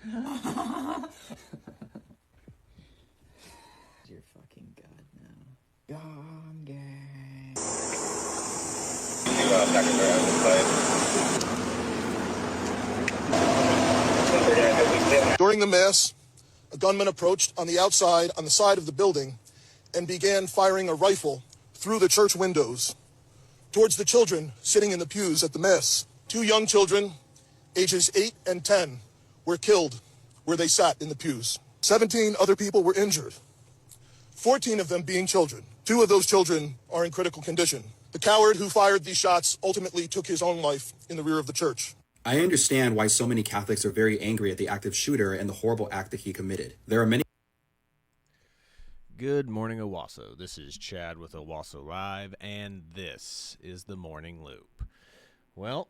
You're fucking God now. Gone gang. During the mass, a gunman approached on the outside, on the side of the building, and began firing a rifle through the church windows towards the children sitting in the pews at the mass. 2 young children, ages 8 and 10, were killed where they sat in the pews. 17 other people were injured, 14 of them being children. 2 of those children are in critical condition. The coward who fired these shots ultimately took his own life in the rear of the church. I understand why so many Catholics are very angry at the active shooter and the horrible act that he committed. There are many. Good morning, Owasso. This is Chad with Owasso Live, and this is the Morning Loop. Well,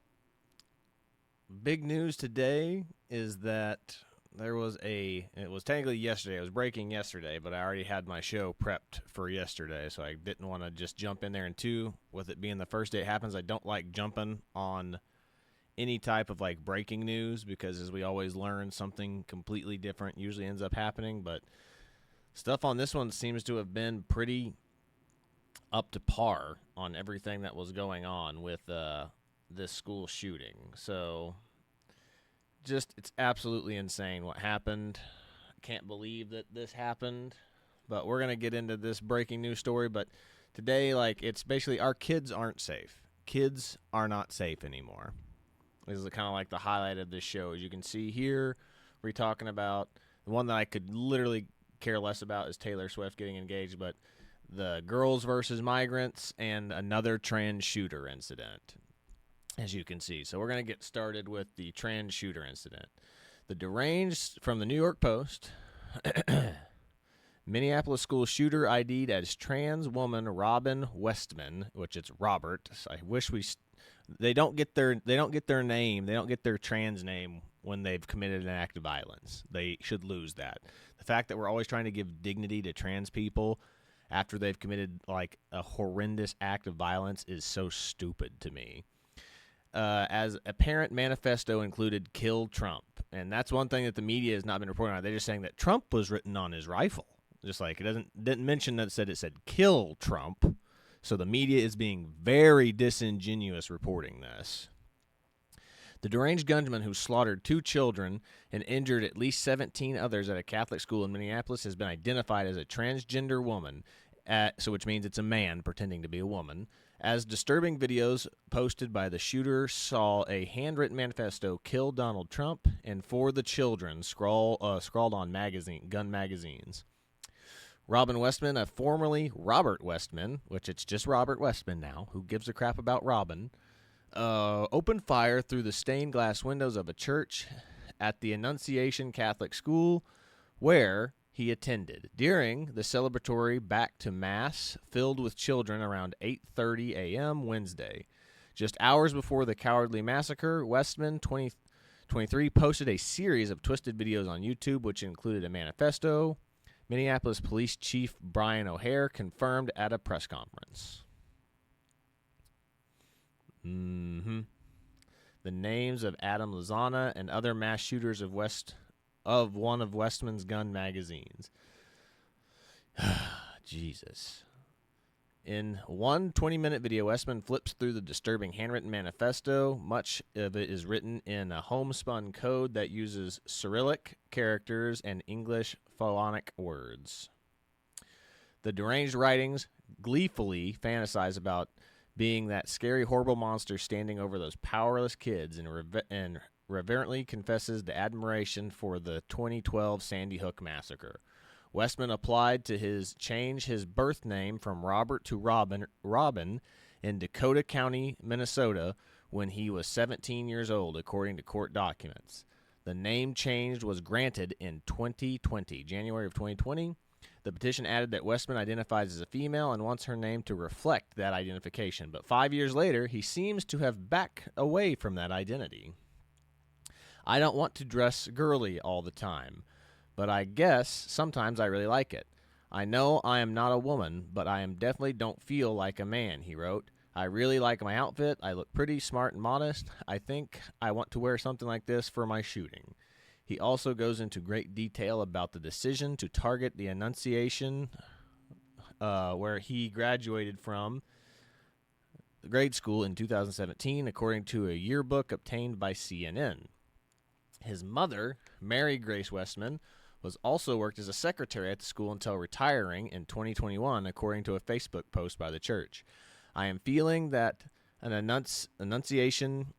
big news today is that it was technically yesterday. It was breaking yesterday, but I already had my show prepped for yesterday, so I didn't want to just jump in there. And two, with it being the first day it happens, I don't like jumping on any type of like breaking news because, as we always learn, something completely different usually ends up happening. But stuff on this one seems to have been pretty up to par on everything that was going on with this school shooting. So just, it's absolutely insane what happened. I can't believe that this happened, but we're going to get into this breaking news story. But today, like, it's basically our kids aren't safe. Kids are not safe anymore. This is kind of like the highlight of this show. As you can see here, we're talking about the one that I could literally care less about is Taylor Swift getting engaged, but the girls versus migrants and another trans shooter incident, as you can see. So we're going to get started with the trans shooter incident. The deranged from the New York Post. Minneapolis school shooter ID'd as trans woman Robin Westman, which it's Robert. I wish they don't get their name, they don't get their trans name when they've committed an act of violence. They should lose that. The fact that we're always trying to give dignity to trans people after they've committed like a horrendous act of violence is so stupid to me. As a parent manifesto included "Kill Trump," and that's one thing that the media has not been reporting on. They're just saying that Trump was written on his rifle, just like it didn't mention that it said "Kill Trump." So the media is being very disingenuous reporting this. The deranged gunman who slaughtered 2 children and injured at least 17 others at a Catholic school in Minneapolis has been identified as a transgender woman, which means it's a man pretending to be a woman. As disturbing videos posted by the shooter saw a handwritten manifesto, "Kill Donald Trump," and "For the Children" scrawled on gun magazines. Robin Westman, formerly Robert Westman, which it's just Robert Westman now, who gives a crap about Robin, opened fire through the stained glass windows of a church at the Annunciation Catholic School where he attended during the celebratory back to Mass filled with children around 8:30 a.m. Wednesday. Just hours before the cowardly massacre, Westman, 23, posted a series of twisted videos on YouTube, which included a manifesto. Minneapolis Police Chief Brian O'Hare confirmed at a press conference. The names of Adam Lozana and other mass shooters of one of Westman's gun magazines. Jesus. In one 20-minute video, Westman flips through the disturbing handwritten manifesto. Much of it is written in a homespun code that uses Cyrillic characters and English phonic words. The deranged writings gleefully fantasize about being that scary, horrible monster standing over those powerless kids and reverently confesses the admiration for the 2012 Sandy Hook massacre. Westman applied to change his birth name from Robert to Robin in Dakota County, Minnesota, when he was 17 years old, according to court documents. The name change was granted in January of 2020. The petition added that Westman identifies as a female and wants her name to reflect that identification. But 5 years later, he seems to have backed away from that identity. "I don't want to dress girly all the time, but I guess sometimes I really like it. I know I am not a woman, but I definitely don't feel like a man," he wrote. "I really like my outfit. I look pretty, smart, and modest. I think I want to wear something like this for my shooting." He also goes into great detail about the decision to target the Annunciation, where he graduated from the grade school in 2017, according to a yearbook obtained by CNN. His mother, Mary Grace Westman, was also worked as a secretary at the school until retiring in 2021, according to a Facebook post by the church. I am feeling that an Annunciation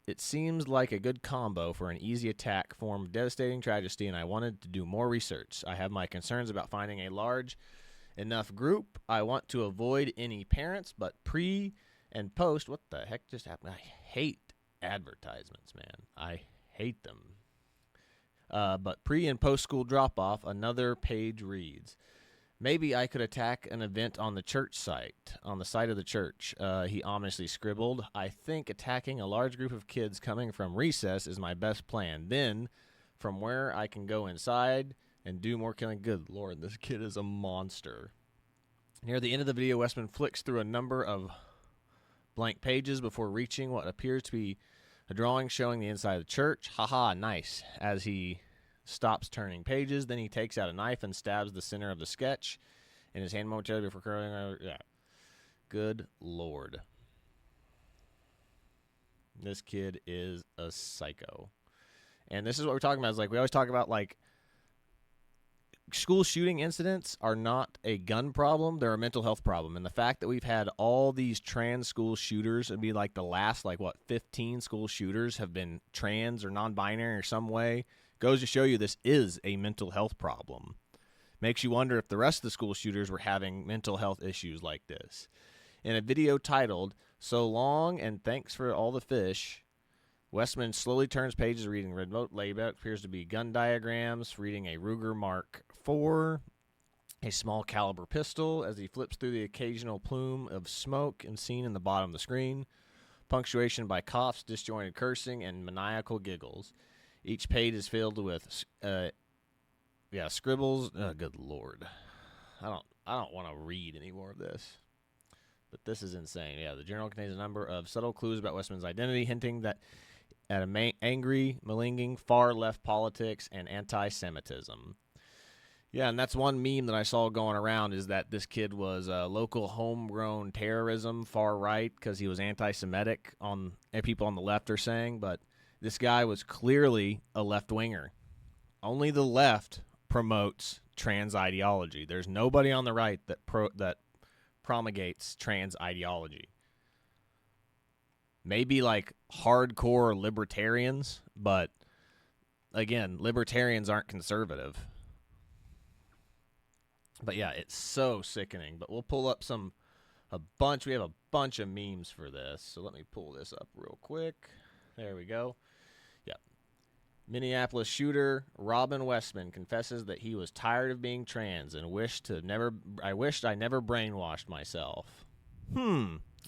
it seems like a good combo for an easy attack form of devastating tragedy, and I wanted to do more research. I have my concerns about finding a large enough group. I want to avoid any parents, but pre and post. What the heck just happened? I hate advertisements, man. I hate them. But pre and post school drop off, another page reads, maybe I could attack an event on the church site, on the site of the church. He ominously scribbled, I think attacking a large group of kids coming from recess is my best plan. Then, from where I can go inside and do more killing. Good Lord, this kid is a monster. Near the end of the video, Westman flicks through a number of blank pages before reaching what appears to be a drawing showing the inside of the church. Haha, nice. As he stops turning pages, then he takes out a knife and stabs the center of the sketch in his hand momentarily before curling over. Yeah. Good Lord. This kid is a psycho. And this is what we're talking about. Is like we always talk about, like, school shooting incidents are not a gun problem. They're a mental health problem. And the fact that we've had all these trans school shooters, it'd be like the last, 15 school shooters have been trans or non-binary or some way, goes to show you this is a mental health problem. Makes you wonder if the rest of the school shooters were having mental health issues like this. In a video titled, So Long and Thanks for All the Fish, Westman slowly turns pages reading remote layout, appears to be gun diagrams, reading a Ruger Mark IV, a small caliber pistol, as he flips through the occasional plume of smoke and seen in the bottom of the screen, punctuation by coughs, disjointed cursing, and maniacal giggles. Each page is filled with scribbles. Good Lord. I don't want to read any more of this. But this is insane. Yeah, the journal contains a number of subtle clues about Westman's identity, hinting that at angry, malingering, far-left politics and anti-Semitism. Yeah, and that's one meme that I saw going around, is that this kid was local homegrown terrorism, far-right, because he was anti-Semitic, people on the left are saying, but this guy was clearly a left-winger. Only the left promotes trans ideology. There's nobody on the right that promulgates trans ideology. Maybe like hardcore libertarians, but again, libertarians aren't conservative. But yeah, it's so sickening. But we'll pull up we have a bunch of memes for this. So let me pull this up real quick. There we go. Yeah. Minneapolis shooter Robin Westman confesses that he was tired of being trans and wished I never brainwashed myself.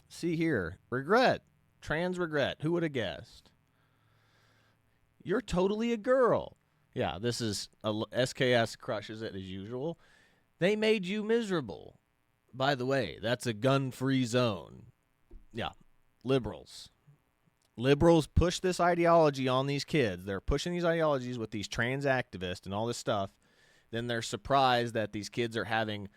See here. Regret. Trans regret. Who would have guessed? You're totally a girl. Yeah, this is SKS crushes it as usual. They made you miserable. By the way, that's a gun-free zone. Yeah, liberals. Liberals push this ideology on these kids. They're pushing these ideologies with these trans activists and all this stuff. Then they're surprised that these kids are having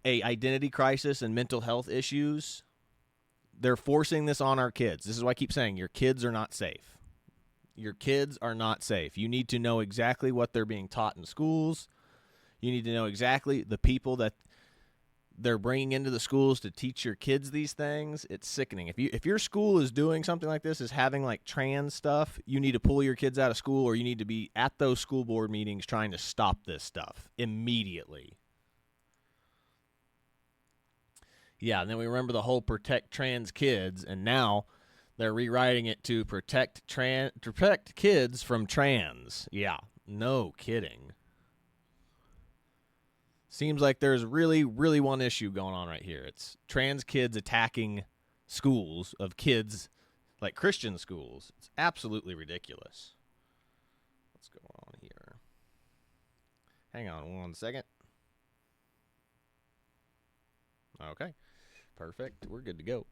a identity crisis and mental health issues. They're forcing this on our kids. This is why I keep saying your kids are not safe. Your kids are not safe. You need to know exactly what they're being taught in schools. You need to know exactly the people that they're bringing into the schools to teach your kids these things. It's sickening. If your school is doing something like this, is having like trans stuff, you need to pull your kids out of school, or you need to be at those school board meetings trying to stop this stuff immediately. Yeah, and then we remember the whole protect trans kids, and now they're rewriting it to protect kids from trans. Yeah, no kidding. Seems like there's really, really one issue going on right here. It's trans kids attacking schools of kids, like Christian schools. It's absolutely ridiculous. What's going on here? Hang on 1 second. Okay, perfect. We're good to go.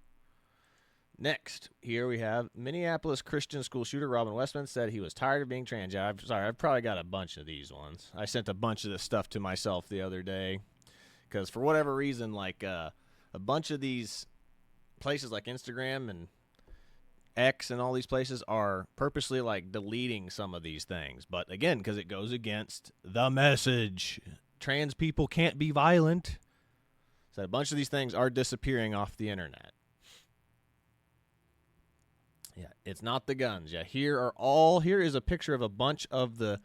Next, here we have Minneapolis Christian school shooter Robin Westman said he was tired of being trans. Yeah, I've probably got a bunch of these ones. I sent a bunch of this stuff to myself the other day because for whatever reason, like a bunch of these places like Instagram and X and all these places are purposely like deleting some of these things. But again, because it goes against the message. Trans people can't be violent. So a bunch of these things are disappearing off the internet. Yeah, it's not the guns. Yeah, here is a picture of a bunch of the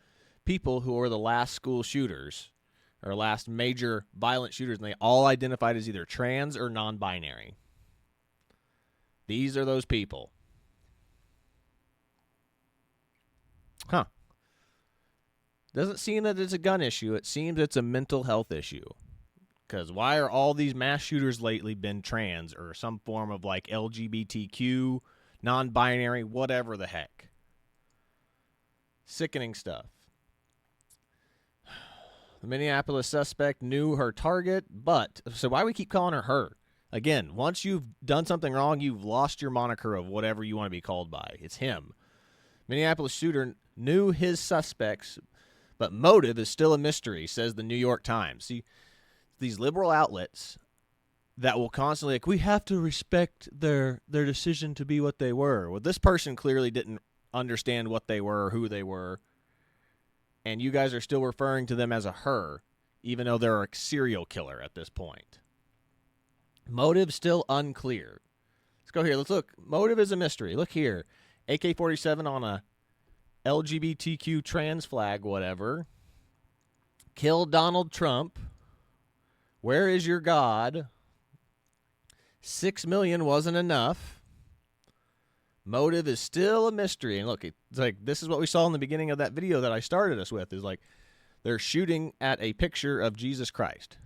people who were the last school shooters or last major violent shooters, and they all identified as either trans or non-binary. These are those people. Huh. Doesn't seem that it's a gun issue. It seems it's a mental health issue. Because why are all these mass shooters lately been trans or some form of like LGBTQ, non-binary, whatever the heck? Sickening stuff. The Minneapolis suspect knew her target, but so why we keep calling her? Again, once you've done something wrong, you've lost your moniker of whatever you want to be called by. It's him. Minneapolis shooter knew his suspects, but motive is still a mystery, says the New York Times. See, these liberal outlets that will constantly, like, we have to respect their decision to be what they were. Well, this person clearly didn't understand what they were or who they were, and you guys are still referring to them as a her, even though they're a serial killer at this point. Motive still unclear. Let's go here. Let's look. Motive is a mystery. Look here. AK-47 on a LGBTQ trans flag, whatever. Kill Donald Trump. Where is your God? 6 million wasn't enough. Motive is still a mystery. And look, it's like this is what we saw in the beginning of that video that I started us with, is like they're shooting at a picture of Jesus Christ.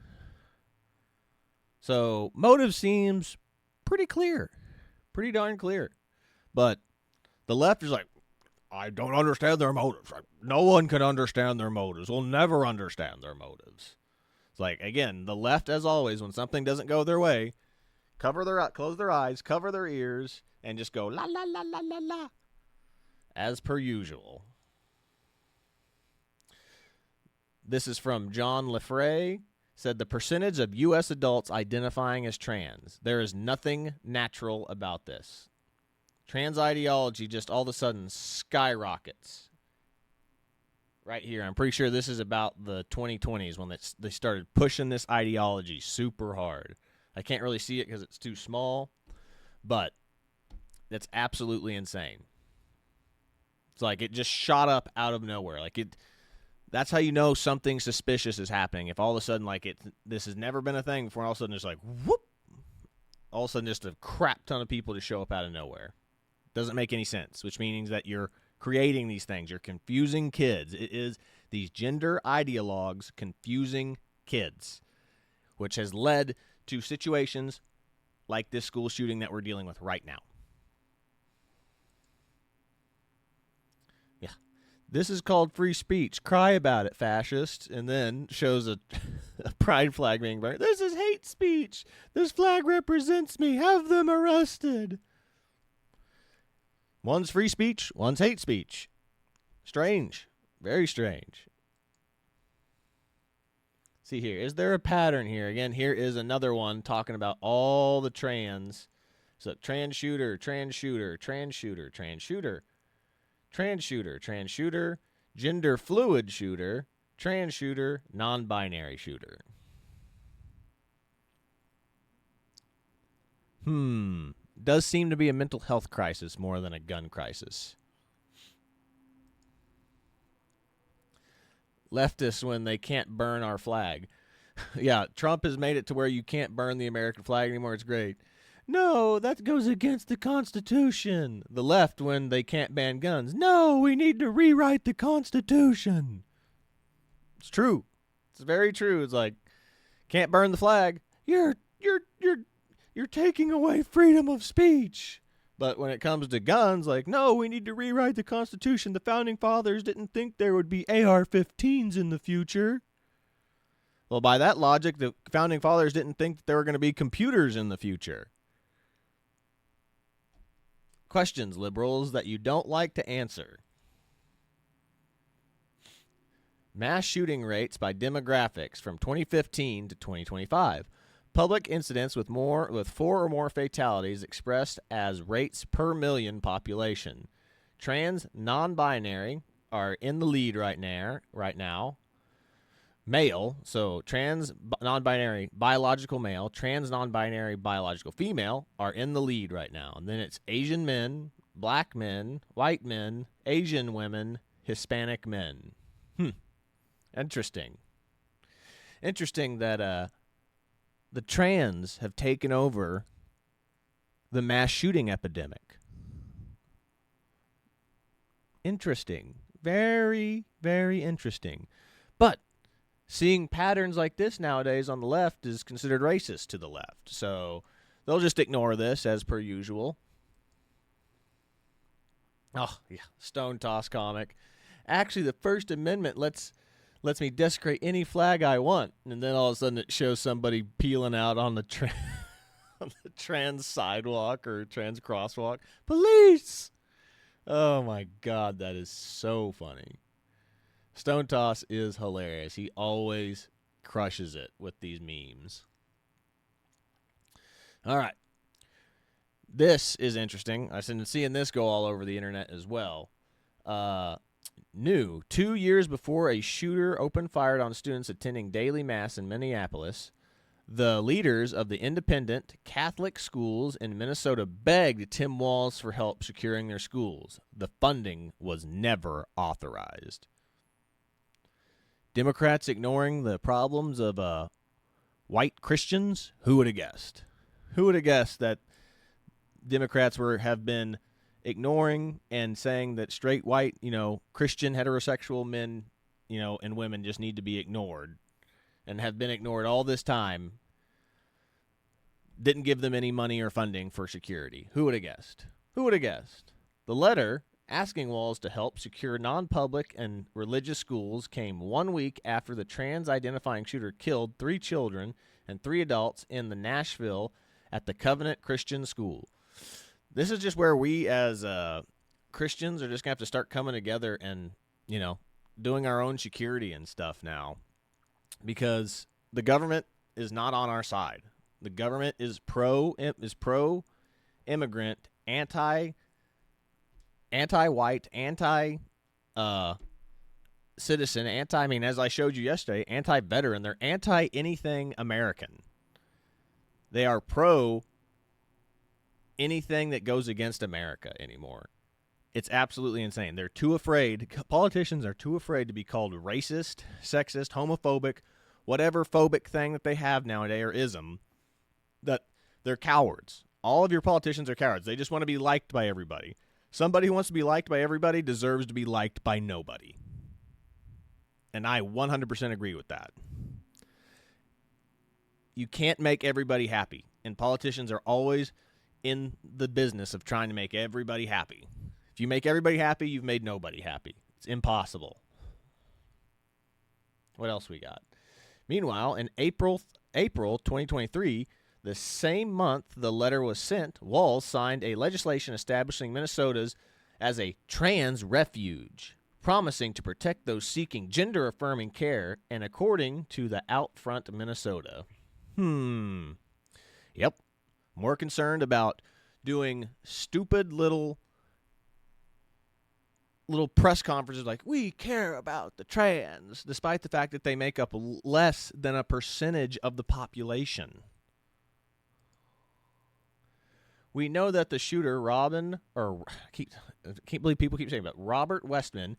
So motive seems pretty clear. Pretty darn clear. But the left is like, I don't understand their motives. No one can understand their motives. We'll never understand their motives. It's like, again, the left, as always, when something doesn't go their way, close their eyes, cover their ears, and just go la la la la la la, as per usual. This is from John Lefray. Said the percentage of U.S. adults identifying as trans. There is nothing natural about this. Trans ideology just all of a sudden skyrockets. Right here. I'm pretty sure this is about the 2020s when they started pushing this ideology super hard. I can't really see it because it's too small, but that's absolutely insane. It's like it just shot up out of nowhere. Like it. That's how you know something suspicious is happening. If all of a sudden, like this has never been a thing before, all of a sudden it's like whoop. All of a sudden, just a crap ton of people to show up out of nowhere. Doesn't make any sense, which means that you're creating these things. You're confusing kids. It is these gender ideologues confusing kids, which has led to situations like this school shooting that we're dealing with right now. Yeah. This is called free speech. Cry about it, fascist. And then shows a pride flag being burned. This is hate speech. This flag represents me. Have them arrested. One's free speech, one's hate speech. Strange. Very strange. See here. Is there a pattern here? Again, here is another one talking about all the trans. So trans shooter, trans shooter, trans shooter, trans shooter, trans shooter, trans shooter, gender fluid shooter, trans shooter, non-binary shooter. Does seem to be a mental health crisis more than a gun crisis. Leftists when they can't burn our flag. Yeah, Trump has made it to where you can't burn the American flag anymore. It's great. No, that goes against the Constitution. The left when they can't ban guns. No, we need to rewrite the Constitution. It's true. It's very true. It's like, can't burn the flag. You're taking away freedom of speech. But when it comes to guns, like, no, we need to rewrite the Constitution. The Founding Fathers didn't think there would be AR-15s in the future. Well, by that logic, the Founding Fathers didn't think that there were going to be computers in the future. Questions, liberals, that you don't like to answer. Mass shooting rates by demographics from 2015 to 2025. Public incidents with 4 or more fatalities expressed as rates per million population. Trans non-binary are in the lead right now. Male, so trans non-binary biological male, trans non-binary biological female are in the lead right now. And then it's Asian men, black men, white men, Asian women, Hispanic men. Interesting. Interesting that the trans have taken over the mass shooting epidemic. Interesting. Very, very interesting. But seeing patterns like this nowadays on the left is considered racist to the left. So they'll just ignore this as per usual. Oh, yeah. Stone toss comic. Actually, the First Amendment lets me desecrate any flag I want. And then all of a sudden it shows somebody peeling out on the, on the trans sidewalk or trans crosswalk. Police! Oh, my God. That is so funny. Stone Toss is hilarious. He always crushes it with these memes. All right. This is interesting. I've been seeing this go all over the internet as well. New. 2 years before a shooter opened fire on students attending daily mass in Minneapolis, the leaders of the independent Catholic schools in Minnesota begged Tim Walz for help securing their schools. The funding was never authorized. Democrats ignoring the problems of white Christians? Who would have guessed? Who would have guessed that Democrats have been ignoring and saying that straight white, Christian heterosexual men, and women just need to be ignored and have been ignored all this time? Didn't give them any money or funding for security. Who would have guessed? Who would have guessed? The letter asking Walz to help secure non-public and religious schools came 1 week after the trans-identifying shooter killed 3 children and 3 adults in the Nashville at the Covenant Christian School. This is just where we as Christians are just going to have to start coming together and, doing our own security and stuff now, because the government is not on our side. The government is pro-immigrant, anti-white, anti-citizen, as I showed you yesterday, anti-veteran. They're anti-anything American. They are pro anything that goes against America anymore. It's absolutely insane. They're too afraid. Politicians are too afraid to be called racist, sexist, homophobic, whatever phobic thing that they have nowadays, or ism, that they're cowards. All of your politicians are cowards. They just want to be liked by everybody. Somebody who wants to be liked by everybody deserves to be liked by nobody. And I 100% agree with that. You can't make everybody happy. And politicians are always in the business of trying to make everybody happy. If you make everybody happy, you've made nobody happy. It's impossible. What else we got? Meanwhile, in April 2023, the same month the letter was sent, Walz signed a legislation establishing Minnesota's as a trans refuge, promising to protect those seeking gender-affirming care, and according to the Outfront Minnesota. Yep. More concerned about doing stupid little press conferences like, we care about the trans, despite the fact that they make up less than a percentage of the population. We know that the shooter, I can't believe people keep saying it, but Robert Westman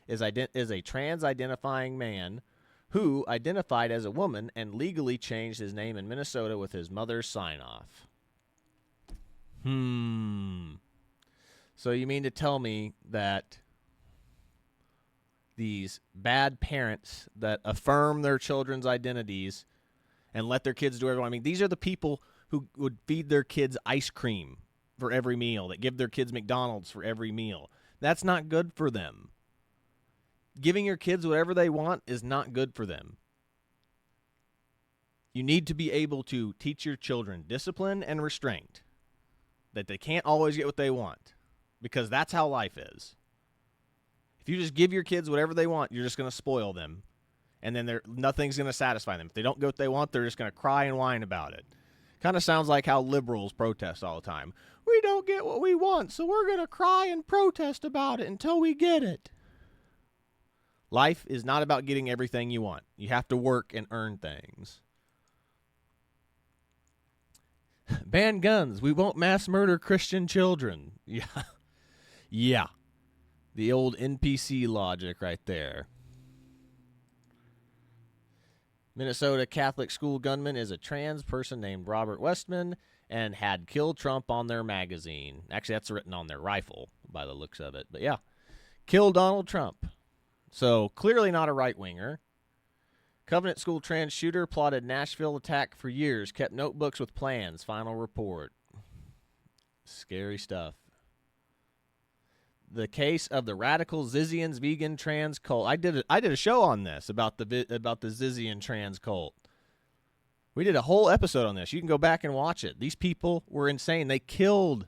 is a trans-identifying man who identified as a woman and legally changed his name in Minnesota with his mother's sign-off. So you mean to tell me that these bad parents that affirm their children's identities and let their kids do everything? These are the people who would feed their kids ice cream for every meal, that give their kids McDonald's for every meal. That's not good for them. Giving your kids whatever they want is not good for them. You need to be able to teach your children discipline and restraint, that they can't always get what they want. because that's how life is. If you just give your kids whatever they want, you're just going to spoil them, and then nothing's going to satisfy them. If they don't get what they want, they're just going to cry and whine about it. Kind of sounds like how liberals protest all the time. We don't get what we want, so we're going to cry and protest about it until we get it. Life is not about getting everything you want. You have to work and earn things. Ban guns. We won't mass murder Christian children. Yeah. Yeah. The old NPC logic right there. Minnesota Catholic school gunman is a trans person named Robert Westman and had killed Trump on their magazine. Actually, that's written on their rifle by the looks of it. But yeah, kill Donald Trump. So clearly not a right-winger. Covenant School trans shooter plotted Nashville attack for years, kept notebooks with plans. Final report. Scary stuff. The case of the radical Zizians vegan trans cult. I did a show on this about the Zizian trans cult. We did a whole episode on this. You can go back and watch it. These people were insane. They killed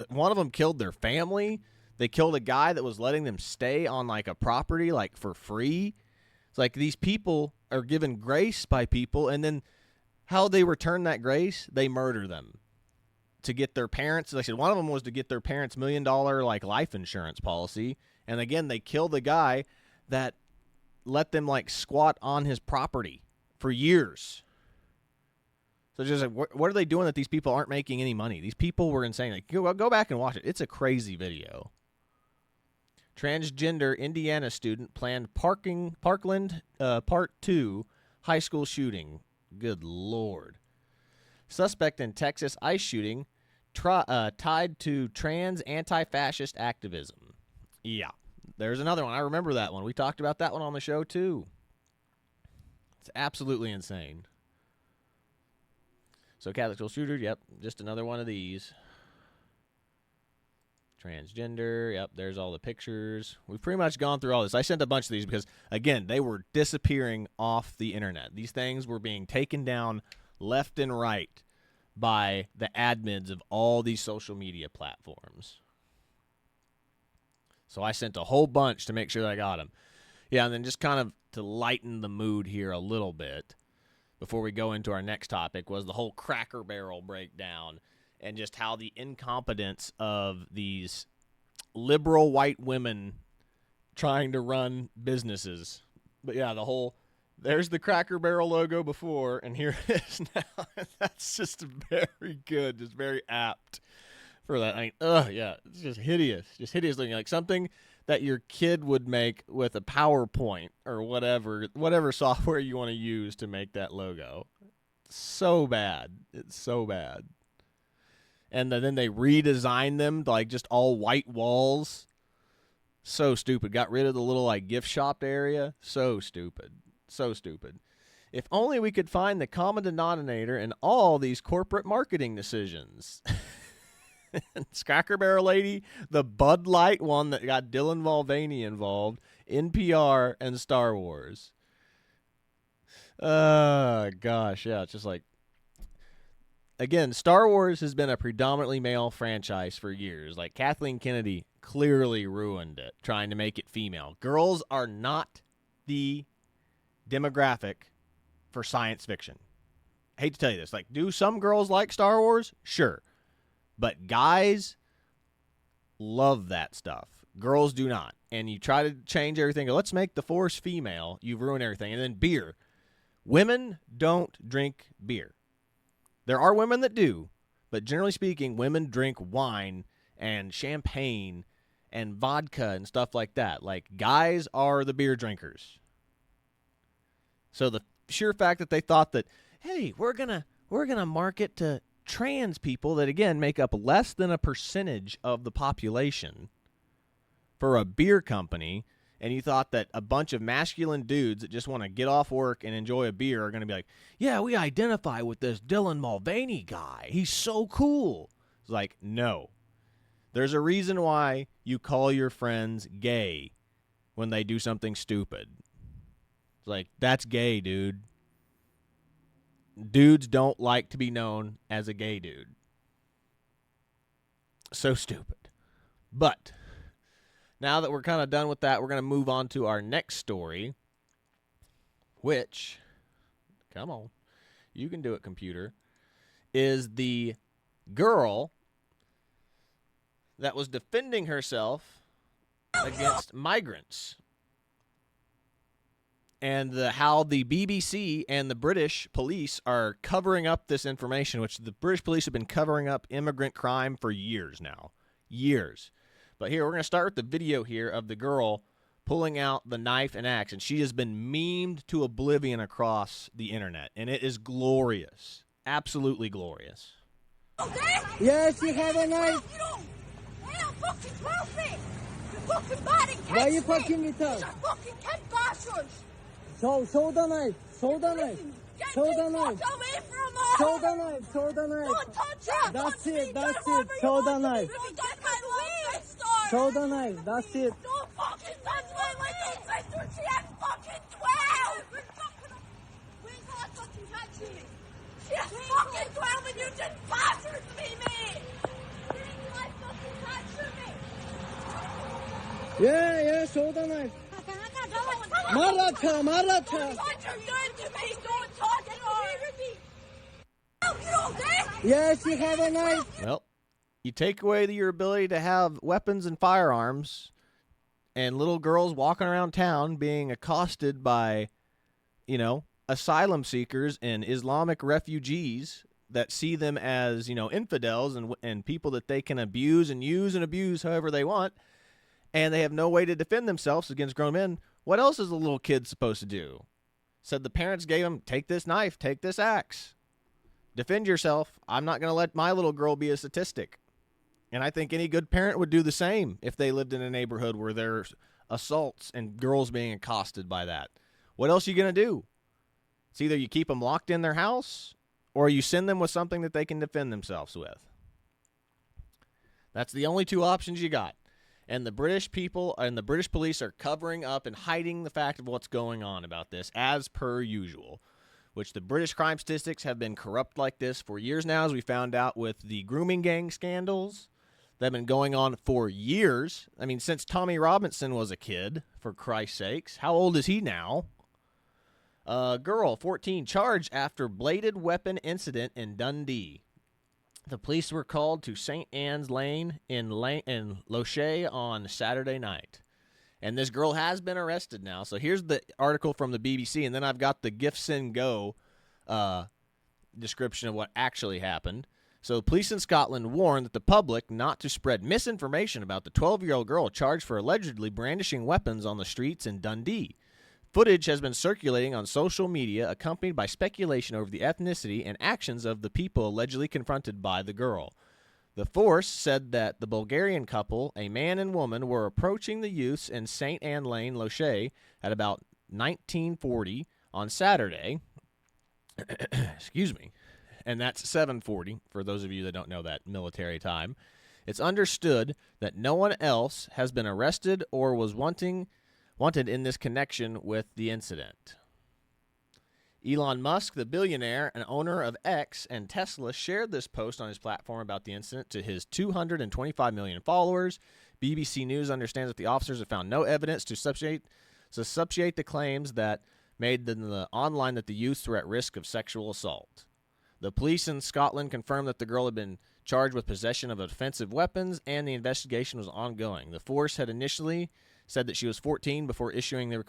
one of them killed their family. They killed a guy that was letting them stay on like a property like for free. It's like these people are given grace by people, and then how they return that grace, they murder them to get their parents. Like I said, one of them was to get their parents' $1 million like life insurance policy, and again they killed the guy that let them like squat on his property for years. So just like, what are they doing that these people aren't making any money? These people were insane. Like, go back and watch it. It's a crazy video. Transgender Indiana student planned Parkland Part 2 high school shooting. Good Lord. Suspect in Texas ICE shooting tied to trans anti-fascist activism. Yeah, there's another one. I remember that one. We talked about that one on the show too. It's absolutely insane. So Catholic school shooter, yep, just another one of these. Transgender, yep, there's all the pictures. We've pretty much gone through all this. I sent a bunch of these because, again, they were disappearing off the internet. These things were being taken down left and right by the admins of all these social media platforms. So I sent a whole bunch to make sure that I got them. Yeah, and then just kind of to lighten the mood here a little bit before we go into our next topic was the whole Cracker Barrel breakdown and just how the incompetence of these liberal white women trying to run businesses. But yeah, there's the Cracker Barrel logo before, and here it is now. That's just very good, just very apt for that. I mean, yeah, it's just hideous looking, like something that your kid would make with a PowerPoint or whatever software you want to use to make that logo. So bad. It's so bad. And then they redesigned them to like just all white walls. So stupid. Got rid of the little like gift shop area. So stupid. So stupid. If only we could find the common denominator in all these corporate marketing decisions. Cracker Barrel lady, the Bud Light one that got Dylan Mulvaney involved, NPR, and Star Wars. Gosh, yeah, it's just like, again, Star Wars has been a predominantly male franchise for years. Like, Kathleen Kennedy clearly ruined it, trying to make it female. Girls are not the demographic for science fiction. I hate to tell you this. Like, do some girls like Star Wars? Sure. But guys love that stuff. Girls do not. And you try to change everything. Let's make the Force female. You've ruined everything. And then beer. Women don't drink beer. There are women that do. But generally speaking, women drink wine and champagne and vodka and stuff like that. Like, guys are the beer drinkers. So the sheer fact that they thought that, hey, we're gonna market to trans people that, again, make up less than a percentage of the population for a beer company, and you thought that a bunch of masculine dudes that just want to get off work and enjoy a beer are going to be like, yeah, we identify with this Dylan Mulvaney guy. He's so cool. It's like, no. There's a reason why you call your friends gay when they do something stupid. It's like, that's gay, dude. Dudes don't like to be known as a gay dude. So stupid. But now that we're kind of done with that, we're going to move on to our next story, which, come on, you can do it, computer, is the girl that was defending herself against migrants. And how the BBC and the British police are covering up this information, which the British police have been covering up immigrant crime for years now. Years. But here, we're going to start with the video here of the girl pulling out the knife and axe, and she has been memed to oblivion across the internet, and it is glorious. Absolutely glorious. Okay? Yes, you have a knife. I'm fucking perfect. You're fucking bad at Why are you fucking with us? You're fucking kid bastards. Show the knife. Show the knife. Show the knife. Get away from us. Show the knife. Show the knife. Don't touch it. That's it. That's it. Show the knife. Don't touch my little sister. Show the knife. That's it. Don't fucking touch my little sister. She is fucking 12. Where's that fucking touching me? She is fucking 12 and you just bastards me, mate. Where's that fucking touching me? Yeah, show the knife. Maratha. Don't touch her gun to me. Don't touch her. Oh, you okay? Yes, you have a knife. Well, you take away your ability to have weapons and firearms, and little girls walking around town being accosted by, asylum seekers and Islamic refugees that see them as, infidels and people that they can abuse and use and abuse however they want, and they have no way to defend themselves against grown men. What else is a little kid supposed to do? Said the parents gave him, take this knife, take this axe. Defend yourself. I'm not going to let my little girl be a statistic. And I think any good parent would do the same if they lived in a neighborhood where there's assaults and girls being accosted by that. What else are you going to do? It's either you keep them locked in their house or you send them with something that they can defend themselves with. That's the only two options you got. And the British people and the British police are covering up and hiding the fact of what's going on about this, as per usual, which the British crime statistics have been corrupt like this for years now, as we found out with the grooming gang scandals that have been going on for years. I mean, since Tommy Robinson was a kid, for Christ's sakes. How old is he now? Girl, 14, charged after bladed weapon incident in Dundee. The police were called to St. Anne's Lane in Loche on Saturday night. And this girl has been arrested now. So here's the article from the BBC, and then I've got the Gifts and Go description of what actually happened. So police in Scotland warned the public not to spread misinformation about the 12-year-old girl charged for allegedly brandishing weapons on the streets in Dundee. Footage has been circulating on social media, accompanied by speculation over the ethnicity and actions of the people allegedly confronted by the girl. The force said that the Bulgarian couple, a man and woman, were approaching the youths in St. Anne Lane, Loche, at about 1940 on Saturday. Excuse me. And that's 7:40, for those of you that don't know that military time. It's understood that no one else has been arrested or was wanted in this connection with the incident. Elon Musk, the billionaire and owner of X and Tesla, shared this post on his platform about the incident to his 225 million followers. BBC News understands that the officers have found no evidence to substantiate the claims that made in the online that the youths were at risk of sexual assault. The police in Scotland confirmed that the girl had been charged with possession of offensive weapons, and the investigation was ongoing. The force had initially said that she was 14 before issuing their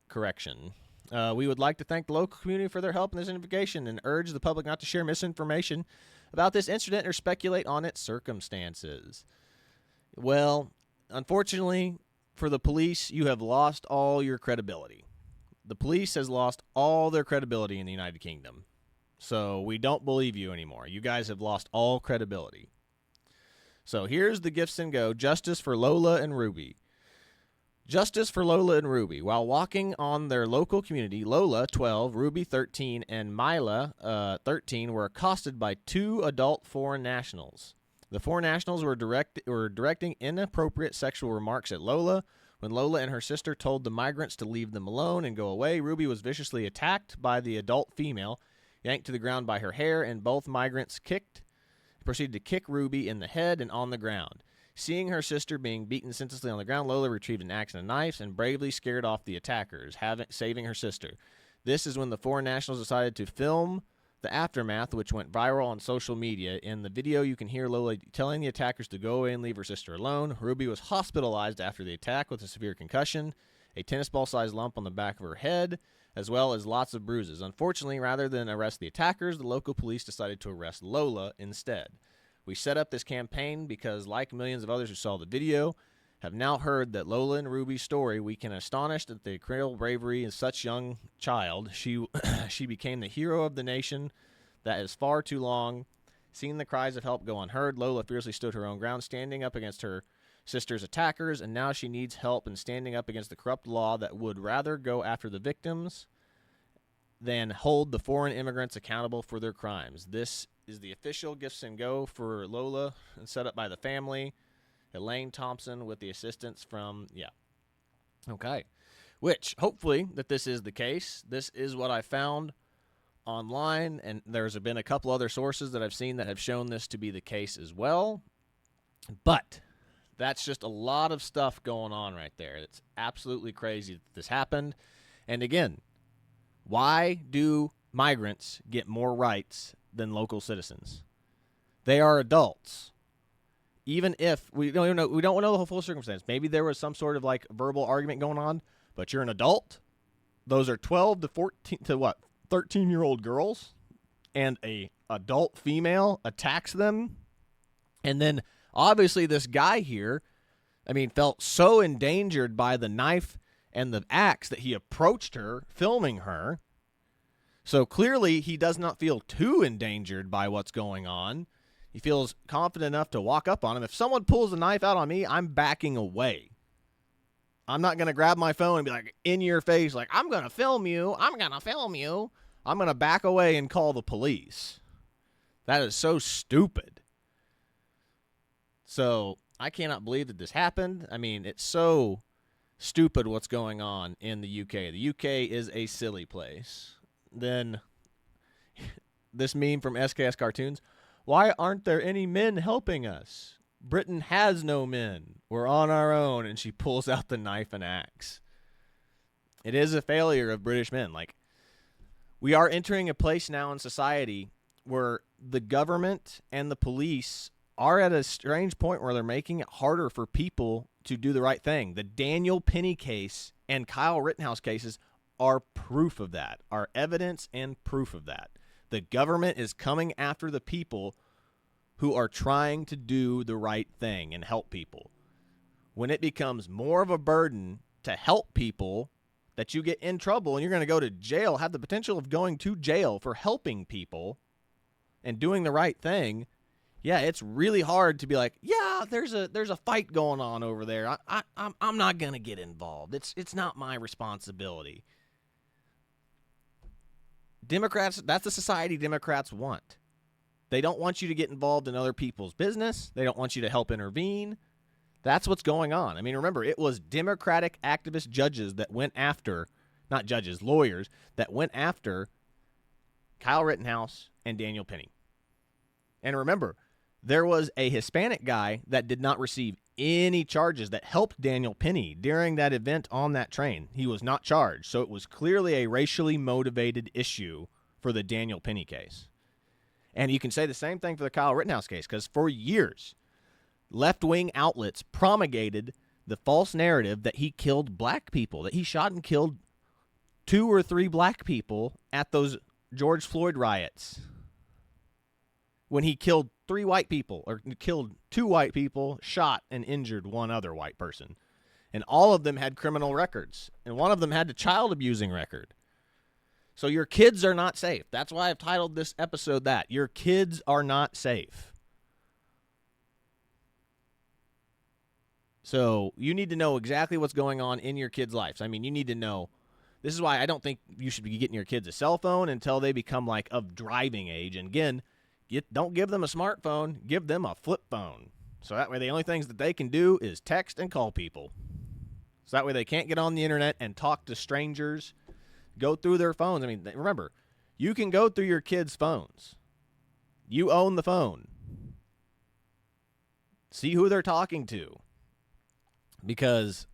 correction. We would like to thank the local community for their help in this investigation and urge the public not to share misinformation about this incident or speculate on its circumstances. Well, unfortunately for the police, you have lost all your credibility. The police has lost all their credibility in the United Kingdom. So we don't believe you anymore. You guys have lost all credibility. So here's the Gifts and Go. Justice for Lola and Ruby. Justice for Lola and Ruby. While walking on their local community, Lola, 12, Ruby, 13, and Mila, 13, were accosted by two adult foreign nationals. The foreign nationals were directing inappropriate sexual remarks at Lola. When Lola and her sister told the migrants to leave them alone and go away, Ruby was viciously attacked by the adult female, yanked to the ground by her hair, and both migrants kicked proceeded to kick Ruby in the head and on the ground. Seeing her sister being beaten senselessly on the ground, Lola retrieved an axe and a knife and bravely scared off the attackers, saving her sister. This is when the foreign nationals decided to film the aftermath, which went viral on social media. In the video, you can hear Lola telling the attackers to go away and leave her sister alone. Ruby was hospitalized after the attack with a severe concussion, a tennis ball-sized lump on the back of her head, as well as lots of bruises. Unfortunately, rather than arrest the attackers, the local police decided to arrest Lola instead. We set up this campaign because, like millions of others who saw the video, have now heard that Lola and Ruby's story. We can astonish at the incredible bravery in such young child. She became the hero of the nation that is far too long. Seeing the cries of help go unheard, Lola fiercely stood her own ground, standing up against her sister's attackers, and now she needs help in standing up against the corrupt law that would rather go after the victims than hold the foreign immigrants accountable for their crimes. This is the official Gifts and Go for Lola, and set up by the family, Elaine Thompson, with the assistance from, okay. Which, hopefully, that this is the case. This is what I found online, and there's been a couple other sources that I've seen that have shown this to be the case as well. But that's just a lot of stuff going on right there. It's absolutely crazy that this happened. And again, why do migrants get more rights than local citizens? They are adults. Even if we don't know the full circumstance. Maybe there was some sort of like verbal argument going on, but you're an adult. Those are 12 to 14 to what? 13-year-old girls, and a adult female attacks them. And then obviously this guy here, felt so endangered by the knife and the axe that he approached her, filming her. So clearly he does not feel too endangered by what's going on. He feels confident enough to walk up on him. If someone pulls a knife out on me, I'm backing away. I'm not going to grab my phone and be like, in your face, like, I'm going to film you. I'm going to film you. I'm going to back away and call the police. That is so stupid. So I cannot believe that this happened. It's so stupid what's going on in the UK. The UK is a silly place. Then this meme from SKS Cartoons. Why aren't there any men helping us? Britain has no men. We're on our own. And she pulls out the knife and axe. It is a failure of British men. Like, we are entering a place now in society where the government and the police are at a strange point where they're making it harder for people to do the right thing. The Daniel Penny case and Kyle Rittenhouse cases are proof of that, are evidence and proof of that. The government is coming after the people who are trying to do the right thing and help people. When it becomes more of a burden to help people that you get in trouble and you're going to go to jail, have the potential of going to jail for helping people and doing the right thing, it's really hard to be like, there's a fight going on over there. I'm not going to get involved. It's not my responsibility. Democrats, that's the society Democrats want. They don't want you to get involved in other people's business. They don't want you to help intervene. That's what's going on. Remember, it was Democratic activist judges that went after, not judges, lawyers, that went after Kyle Rittenhouse and Daniel Penny. And remember, there was a Hispanic guy that did not receive any charges that helped Daniel Penny during that event on that train. He was not charged. So it was clearly a racially motivated issue for the Daniel Penny case. And you can say the same thing for the Kyle Rittenhouse case, because for years, left-wing outlets promulgated the false narrative that he killed black people, that he shot and killed 2 or 3 black people at those George Floyd riots, when he killed 3 white people, or killed 2 white people, shot and injured 1 other white person. And all of them had criminal records. And one of them had a child abusing record. So your kids are not safe. That's why I've titled this episode that. Your kids are not safe. So you need to know exactly what's going on in your kids' lives. You need to know. This is why I don't think you should be getting your kids a cell phone until they become like of driving age. And again, don't give them a smartphone. Give them a flip phone. So that way the only things that they can do is text and call people. So that way they can't get on the internet and talk to strangers, go through their phones. Remember, you can go through your kids' phones. You own the phone. See who they're talking to. Because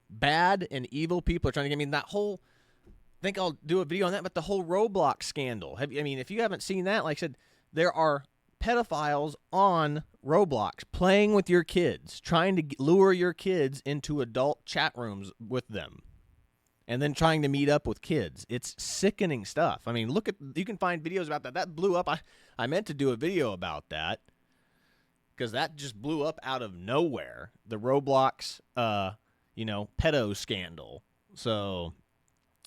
bad and evil people are trying to get me that whole, I think I'll do a video on that, but the whole Roblox scandal. If you haven't seen that, like I said, there are pedophiles on Roblox playing with your kids, trying to lure your kids into adult chat rooms with them, and then trying to meet up with kids. It's sickening stuff. I mean, you can find videos about that. That blew up. I meant to do a video about that because that just blew up out of nowhere. The Roblox, pedo scandal. So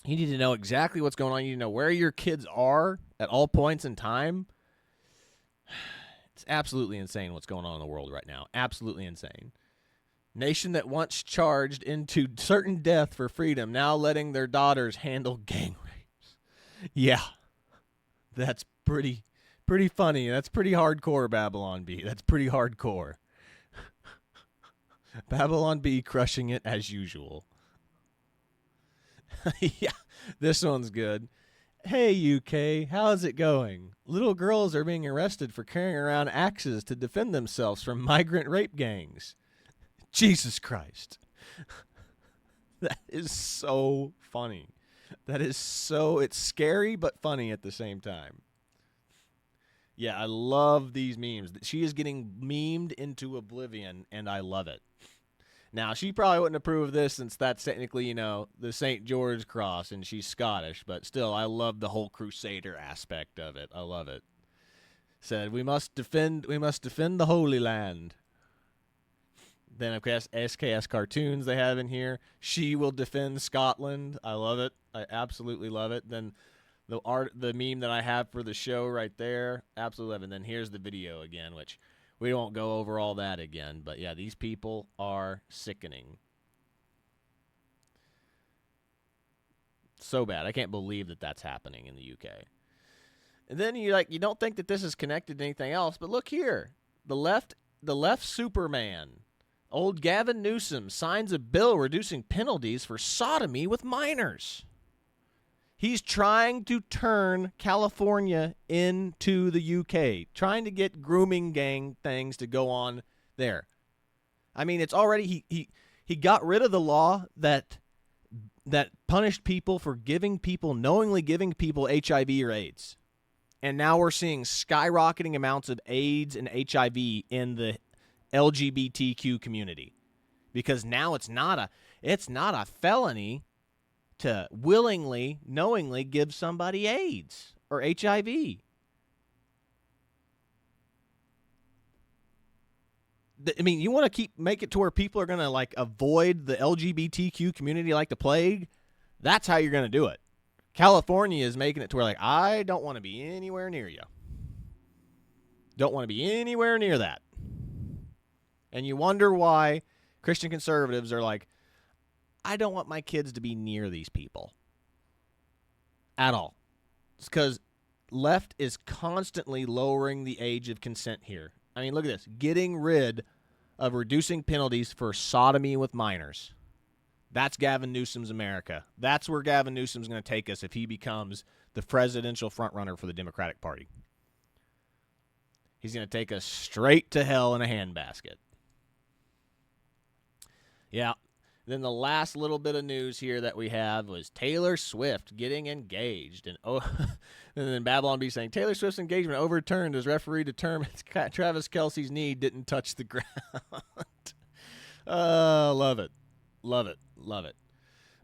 you need to know exactly what's going on. You need to know where your kids are at all points in time. It's absolutely insane what's going on in the world right now. Absolutely insane. Nation that once charged into certain death for freedom, now letting their daughters handle gang rapes. Yeah, that's pretty funny. That's pretty hardcore, Babylon B. That's pretty hardcore. Babylon B crushing it as usual. Yeah, this one's good. Hey, UK, how's it going? Little girls are being arrested for carrying around axes to defend themselves from migrant rape gangs. Jesus Christ. That is so funny. It's scary but funny at the same time. Yeah, I love these memes. She is getting memed into oblivion, and I love it. Now, she probably wouldn't approve of this since that's technically, the St. George Cross, and she's Scottish, but still, I love the whole Crusader aspect of it. I love it. Said, we must defend the Holy Land. Then, of course, SKS cartoons they have in here. She will defend Scotland. I love it. I absolutely love it. Then the meme that I have for the show right there, absolutely love it. And then here's the video again, which we won't go over all that again. But, yeah, these people are sickening. So bad. I can't believe that that's happening in the UK. And then you don't think that this is connected to anything else, but look here. The left Superman, old Gavin Newsom, signs a bill reducing penalties for sodomy with minors. He's trying to turn California into the UK, trying to get grooming gang things to go on there. I mean, it's already he got rid of the law that punished people for knowingly giving people HIV or AIDS. And now we're seeing skyrocketing amounts of AIDS and HIV in the LGBTQ community. Because now it's not a felony to willingly, knowingly give somebody AIDS or HIV. I mean, you want to make it to where people are going to avoid the LGBTQ community like the plague? That's how you're going to do it. California is making it to where I don't want to be anywhere near you. Don't want to be anywhere near that. And you wonder why Christian conservatives are I don't want my kids to be near these people at all. It's because left is constantly lowering the age of consent here. I mean, look at this. Getting rid of reducing penalties for sodomy with minors. That's Gavin Newsom's America. That's where Gavin Newsom's going to take us if he becomes the presidential frontrunner for the Democratic Party. He's going to take us straight to hell in a handbasket. Yeah. Then the last little bit of news here that we have was Taylor Swift getting engaged. And then Babylon B saying, Taylor Swift's engagement overturned as referee determines Travis Kelce's knee didn't touch the ground. Love it. Love it. Love it.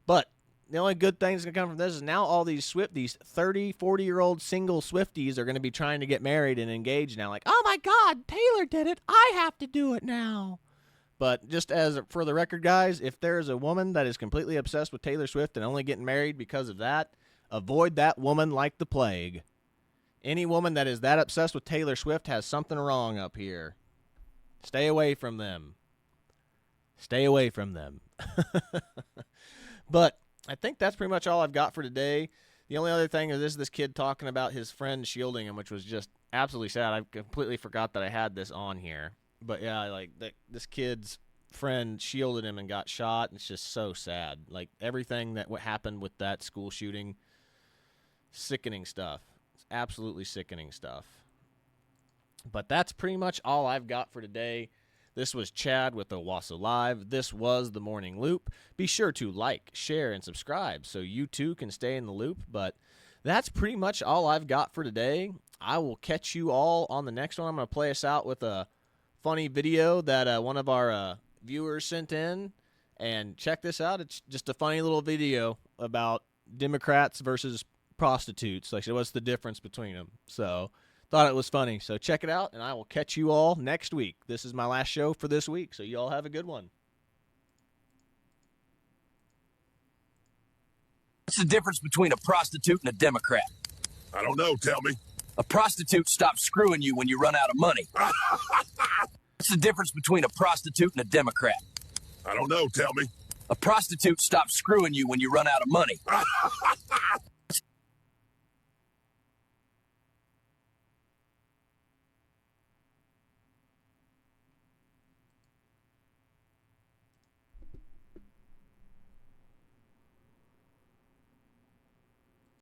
But the only good thing that's going to come from this is now all these 30, 40-year-old single Swifties are going to be trying to get married and engaged now. Oh, my God, Taylor did it. I have to do it now. But just as for the record, guys, if there is a woman that is completely obsessed with Taylor Swift and only getting married because of that, avoid that woman like the plague. Any woman that is that obsessed with Taylor Swift has something wrong up here. Stay away from them. Stay away from them. But I think that's pretty much all I've got for today. The only other thing is this kid talking about his friend shielding him, which was just absolutely sad. I completely forgot that I had this on here. But yeah, this kid's friend shielded him and got shot. It's just so sad. Everything what happened with that school shooting, sickening stuff. It's absolutely sickening stuff. But that's pretty much all I've got for today. This was Chad with Owasso Live. This was The Morning Loop. Be sure to like, share, and subscribe so you too can stay in the loop. But that's pretty much all I've got for today. I will catch you all on the next one. I'm going to play us out with a funny video that one of our viewers sent in. And check this out. It's just a funny little video about Democrats versus prostitutes. Like, what's the difference between them? So thought it was funny. So check it out, and I will catch you all next week. This is my last show for this week, so you all have a good one. What's the difference between a prostitute and a Democrat? I don't know, tell me. A prostitute stops screwing you when you run out of money. What's the difference between a prostitute and a Democrat? I don't know, tell me. A prostitute stops screwing you when you run out of money.